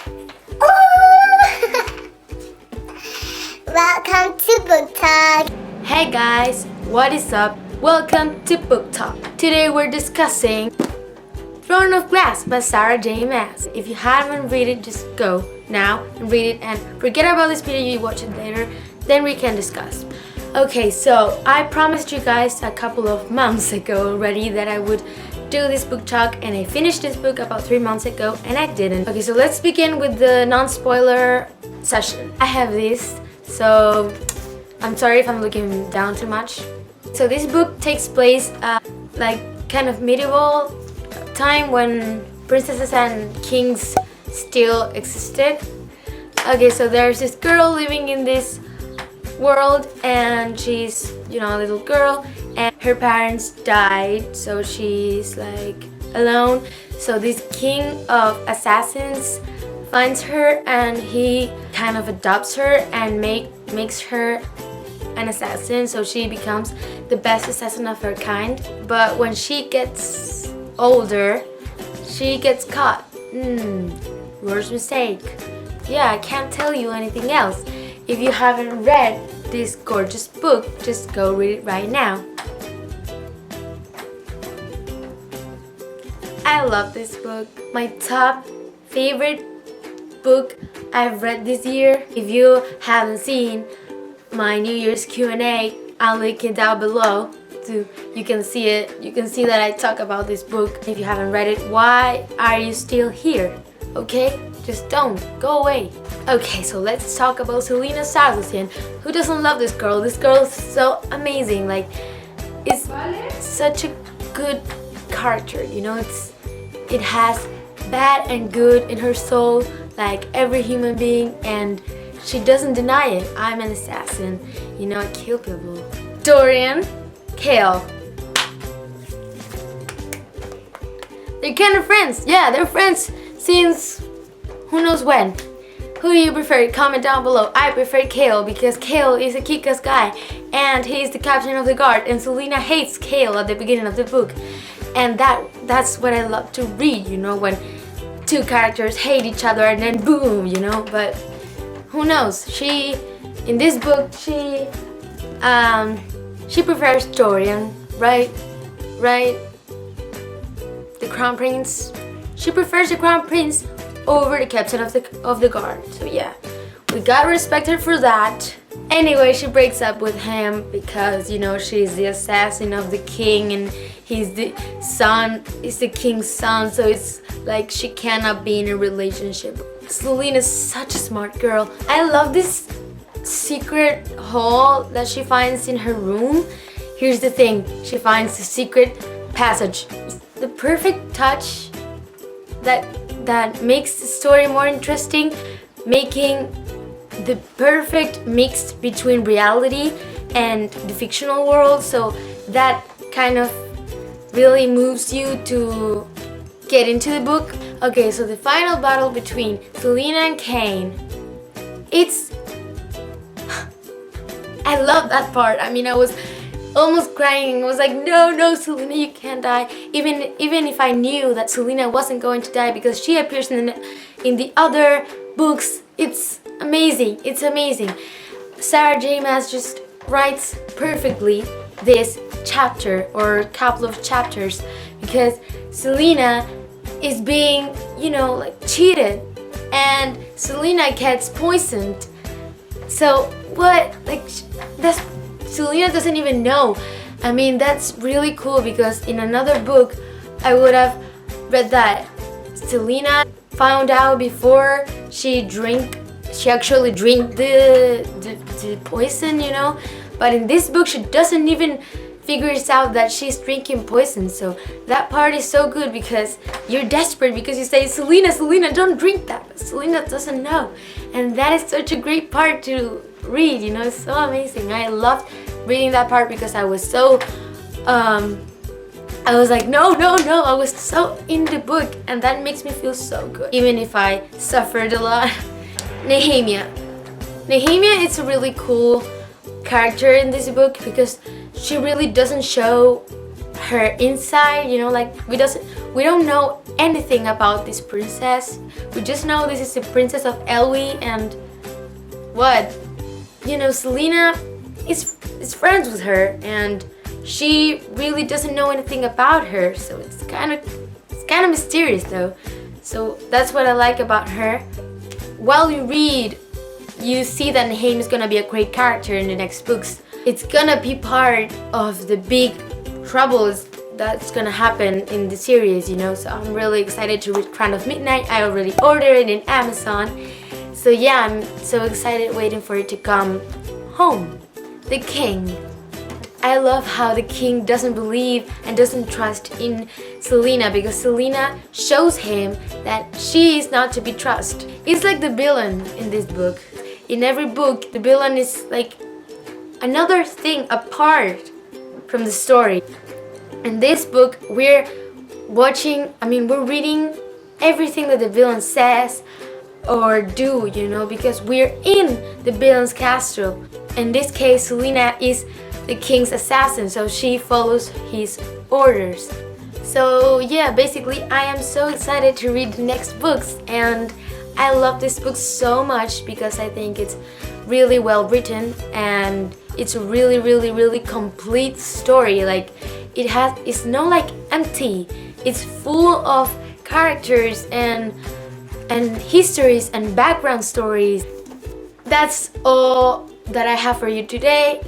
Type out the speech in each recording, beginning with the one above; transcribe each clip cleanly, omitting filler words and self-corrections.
Welcome to Book Talk. Hey guys, what is up? Welcome to Book Talk. Today we're discussing Throne of Glass by Sarah J. Maas. If you haven't read it, just go now and read it and forget about this video, you watch it later, then we can discuss. Okay, so I promised you guys a couple of months ago already that I would do this book talk, and I finished this book about 3 months ago and I didn't. Okay, so let's begin with the non-spoiler session. I have this, so I'm sorry if I'm looking down too much. So this book takes place like kind of medieval time when princesses and kings still existed. Okay, so there's this girl living in this world and she's, you know, a little girl, and her parents died, so she's like alone. So this king of assassins finds her and he kind of adopts her and makes her an assassin, so she becomes the best assassin of her kind. But when she gets older, she gets caught. Worst mistake. Yeah, I can't tell you anything else. If you haven't read this gorgeous book, just go read it right now. I love this book. My top favorite book I've read this year. If you haven't seen my New Year's Q&A, I'll link it down below. So you can see it. You can see that I talk about this book. If you haven't read it, why are you still here? Okay? Just don't. Go away. Okay, so let's talk about Selena Sargosian. Who doesn't love this girl? This girl is so amazing. Like, it's such a good character, you know? It has bad and good in her soul, like every human being, and she doesn't deny it. I'm an assassin, you know, I kill people. Dorian, Kale. They're kind of friends. Yeah, they're friends since who knows when. Who do you prefer? Comment down below. I prefer Kale because Kale is a kick-ass guy and he's the captain of the guard, and Selena hates Kale at the beginning of the book. And that's what I love to read, you know, when two characters hate each other and then boom, you know. But who knows? In this book, she prefers Dorian, right? The crown prince. She prefers the crown prince over the captain of the guard. So yeah, we gotta respect her for that. Anyway, she breaks up with him because, you know, she's the assassin of the king and he's the king's son, so it's like she cannot be in a relationship. Selena's such a smart girl. I love this secret hole that she finds in her room. Here's the thing, she finds the secret passage. The perfect touch that makes the story more interesting, making the perfect mix between reality and the fictional world. So that kind of really moves you to get into the book. Okay, so the final battle between Selena and Cain. I love that part. I mean, I was almost crying. I was like, no, Selena, you can't die. Even if I knew that Selena wasn't going to die because she appears in the other books. It's amazing. It's amazing. Sarah J. Maas just writes perfectly this chapter or a couple of chapters because Selena is being, you know, like cheated, and Selena gets poisoned. So what? Like that's Selena doesn't even know. I mean, that's really cool because in another book I would have read that Selena found out before she actually drank the poison, you know. But in this book she doesn't even figure it out that she's drinking poison. So that part is so good because you're desperate because you say, Selena, don't drink that. But Selena doesn't know. And that is such a great part to read, you know. It's so amazing. I loved reading that part because I was so I was like, no, I was so in the book, and that makes me feel so good even if I suffered a lot. Nehemia is a really cool character in this book because she really doesn't show her inside, you know, like we don't know anything about this princess. We just know this is the princess of Elwie, and what, you know, Selena is friends with her, and she really doesn't know anything about her, so it's kind of mysterious though. So that's what I like about her. While you read, you see that Naheem is gonna be a great character in the next books. It's gonna be part of the big troubles that's gonna happen in the series, you know. So I'm really excited to read Crown of Midnight. I already ordered it in Amazon. So yeah, I'm so excited waiting for it to come home. The King. I love how the king doesn't believe and doesn't trust in Selena, because Selena shows him that she is not to be trusted. It's like the villain in this book. In every book, the villain is like another thing apart from the story. In this book, we're reading everything that the villain says or do, you know, because we're in the villain's castle. In this case, Selena is the king's assassin, so she follows his orders. So yeah, basically I am so excited to read the next books, and I love this book so much because I think it's really well written and it's a really complete story. Like it's not like empty. It's full of characters and histories and background stories. That's all that I have for you today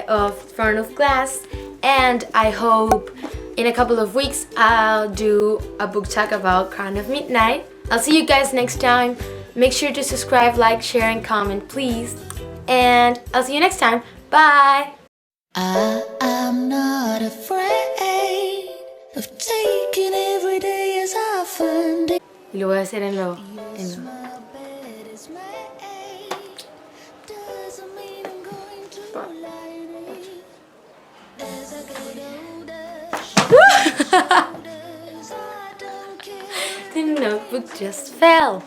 of Throne of Glass, and I hope in a couple of weeks I'll do a book talk about Crown of Midnight. I'll see you guys next time. Make sure to subscribe, like, share, and comment, please. And I'll see you next time. Bye! I am not afraid of taking every day as I find it. Y lo voy a hacer en lo. The notebook just fell.